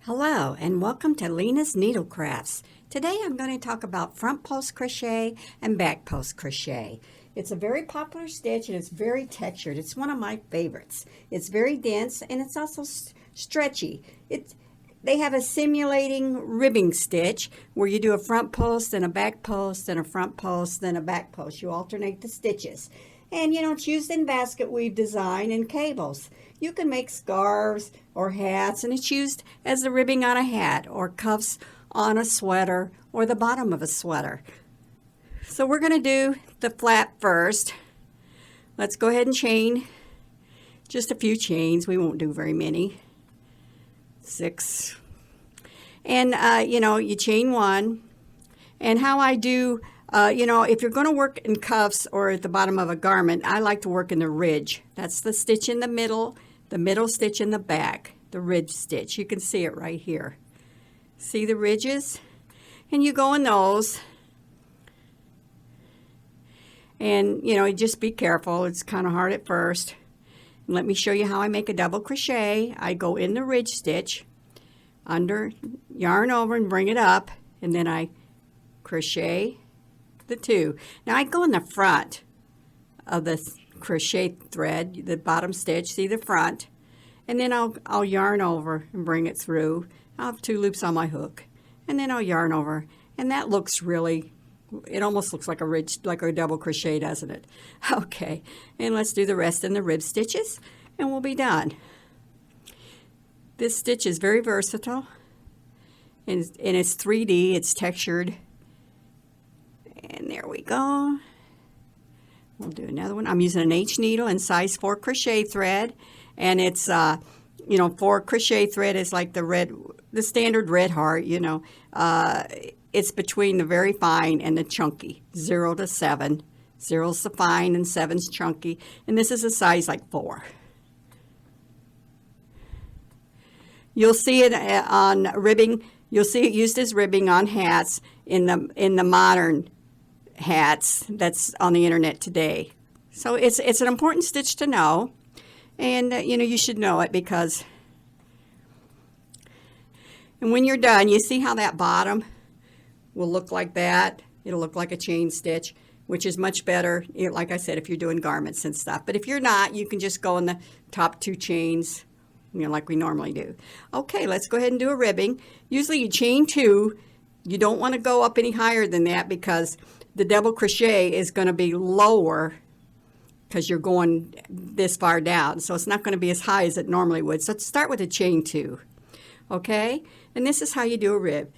Hello and welcome to Lena's Needle Crafts. Today I'm going to talk about front post crochet and back post crochet. It's a very popular stitch and it's very textured. It's one of my favorites. It's very dense and it's also stretchy. They have a simulating ribbing stitch where you do a front post and a back post and a front post and a back post. You alternate the stitches. And it's used in basket weave design and cables. You can make scarves or hats, and it's used as the ribbing on a hat or cuffs on a sweater or the bottom of a sweater. So we're going to do the flap first. Let's go ahead and chain just a few chains. We won't do very many. 6. And you chain 1. And how I do if you're going to work in cuffs or at the bottom of a garment, I like to work in the ridge. That's the stitch in the middle stitch in the back, the ridge stitch. You can see it right here. See the ridges? And you go in those. And, just be careful. It's kind of hard at first. And let me show you how I make a double crochet. I go in the ridge stitch, under, yarn over and bring it up, and then I crochet the 2. Now I go in the front of the crochet thread, the bottom stitch, see the front, and then I'll yarn over and bring it through. I'll have 2 loops on my hook, and then I'll yarn over, and that looks really, it almost looks like a ridge, like a double crochet, doesn't it? Okay, and let's do the rest in the rib stitches, and we'll be done. This stitch is very versatile, and it's 3D, it's textured. And there we go. We'll do another one. I'm using an H needle and size 4 crochet thread. And it's, 4 crochet thread is like the standard red heart, It's between the very fine and the chunky, 0 to 7. 0's the fine and 7's chunky. And this is a size like 4. You'll see it on ribbing. You'll see it used as ribbing on hats in the modern hats that's on the internet today. So it's an important stitch to know, and you should know it because, and when you're done, you see how that bottom will look like that. It'll look like a chain stitch, which is much better, like I said, if you're doing garments and stuff. But if you're not, you can just go in the top 2 chains, like we normally do. Okay, let's go ahead and do a ribbing. Usually you chain 2. You don't want to go up any higher than that because the double crochet is going to be lower because you're going this far down. So it's not going to be as high as it normally would. So let's start with a chain 2. Okay? And this is how you do a rib.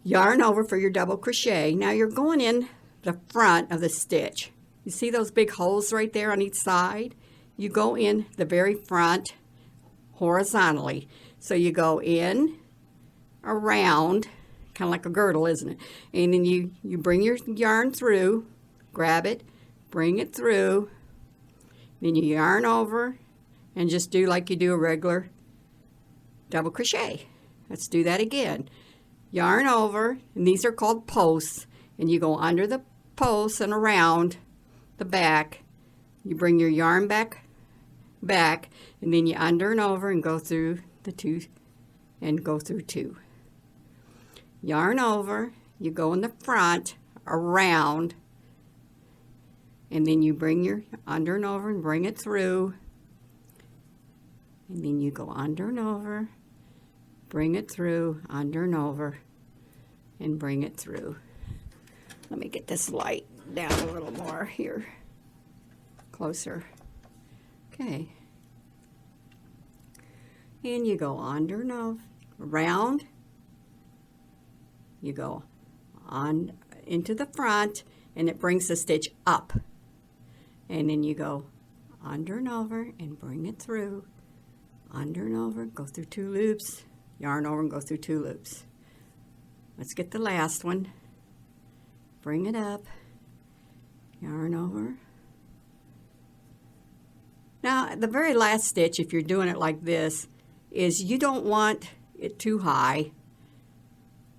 Yarn over for your double crochet. Now you're going in the front of the stitch. You see those big holes right there on each side? You go in the very front horizontally. So you go in, around, kind of like a girdle, isn't it? And then you bring your yarn through, grab it, bring it through, then you yarn over and just do like you do a regular double crochet. Let's do that again. Yarn over, and these are called posts, and you go under the posts and around the back. You bring your yarn back, and then you under and over and go through the 2 and go through 2. Yarn over, you go in the front, around, and then you bring your under and over and bring it through, and then you go under and over, bring it through, under and over, and bring it through. Let me get this light down a little more here, closer. Okay. And you go under and over, around. You go on into the front, and it brings the stitch up. And then you go under and over and bring it through. Under and over, go through 2 loops, yarn over and go through 2 loops. Let's get the last one. Bring it up, yarn over. Now, the very last stitch, if you're doing it like this, is you don't want it too high.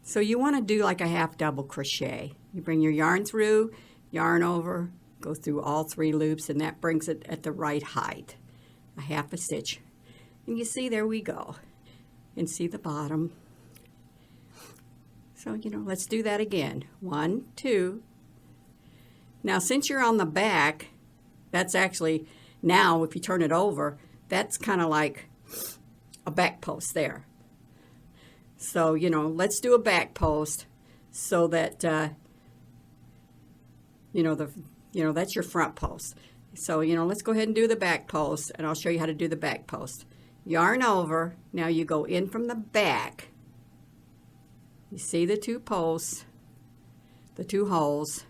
So you want to do like a half double crochet. You bring your yarn through, yarn over, go through all 3 loops, and that brings it at the right height, a half a stitch. And you see, there we go. and see the bottom. So, let's do that again. 1, 2. Now, since you're on the back, that's actually, now if you turn it over, that's kind of like a back post there. So, let's do a back post so that, that's your front post. So, let's go ahead and do the back post, and I'll show you how to do the back post. Yarn over. Now you go in from the back. You see the 2 posts, the 2 holes,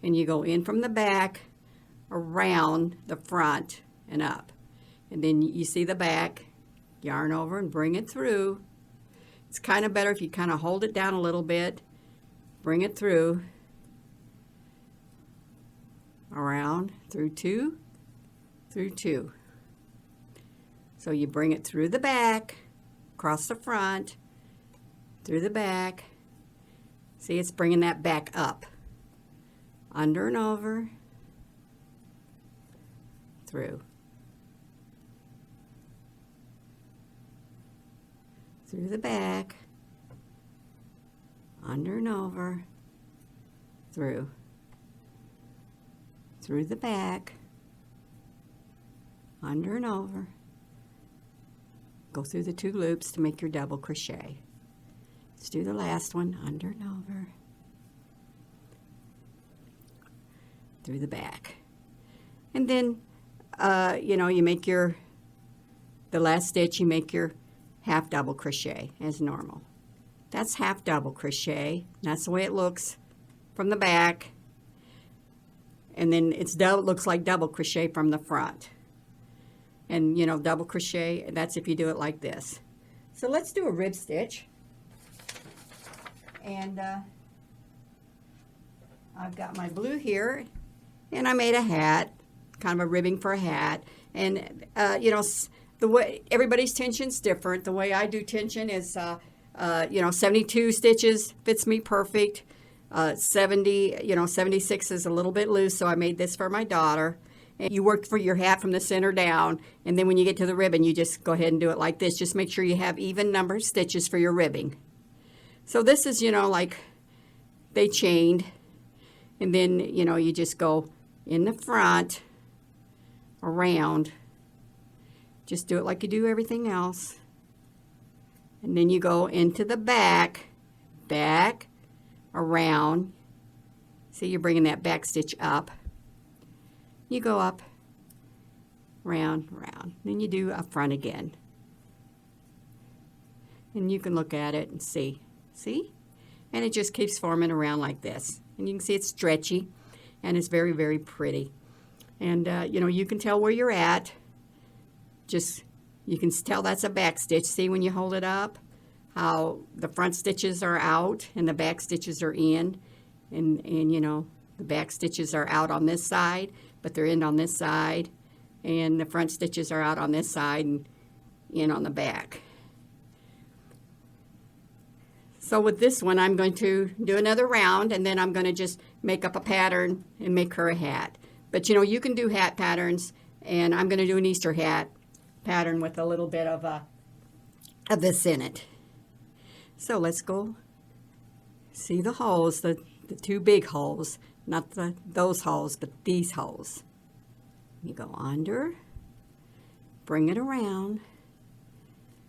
and you go in from the back, around the front, and up. And then you see the back, yarn over and bring it through. It's kind of better if you kind of hold it down a little bit, bring it through, around, through 2, through 2. So you bring it through the back, across the front, through the back. See, it's bringing that back up, under and over, through. Through the back, under and over, through. Through the back, under and over. Go through the 2 loops to make your double crochet. Let's do the last one, under and over. Through the back. And then, you make the last stitch, you make your half double crochet as normal. That's half double crochet. That's the way it looks from the back. And then it looks like double crochet from the front. And, double crochet, that's if you do it like this. So let's do a rib stitch. And I've got my blue here, and I made a hat, kind of a ribbing for a hat. And, the way everybody's tension's different. The way I do tension is, 72 stitches fits me perfect. 76 is a little bit loose, so I made this for my daughter. And you work for your hat from the center down, and then when you get to the ribbon, you just go ahead and do it like this. Just make sure you have even number of stitches for your ribbing. So this is, like they chained, and then, you just go in the front, around. Just do it like you do everything else. And then you go into the back, around. See, you're bringing that back stitch up. You go up, round, round. Then you do a front again. And you can look at it and see. See? And it just keeps forming around like this. And you can see it's stretchy, and it's very, very pretty. And, you can tell where you're at. You can tell that's a back stitch. See when you hold it up? How the front stitches are out and the back stitches are in. And the back stitches are out on this side, but they're in on this side. And the front stitches are out on this side and in on the back. So with this one, I'm going to do another round, and then I'm going to just make up a pattern and make her a hat. But you can do hat patterns, and I'm going to do an Easter hat pattern with a little bit of this in it. So let's go see the holes, the 2 big holes, not those holes, but these holes. You go under, bring it around.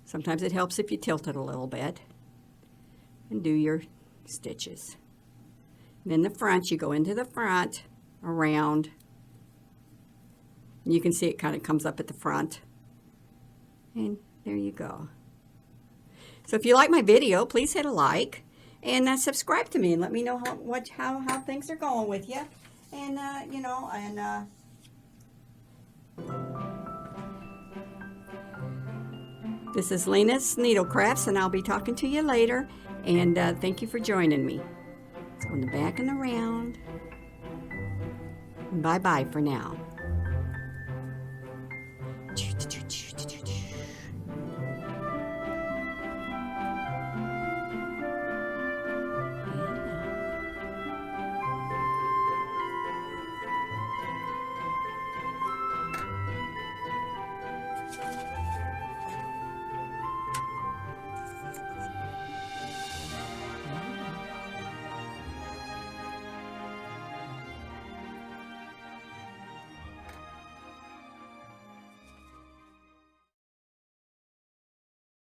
Sometimes it helps if you tilt it a little bit, and do your stitches. And then the front, you go into the front, around. And you can see it kind of comes up at the front. And there you go. So if you like my video, please hit a like and subscribe to me and let me know how things are going with you. And this is Lena's Needle Crafts, and I'll be talking to you later. And thank you for joining me. Let's go in the back and around. Bye bye for now.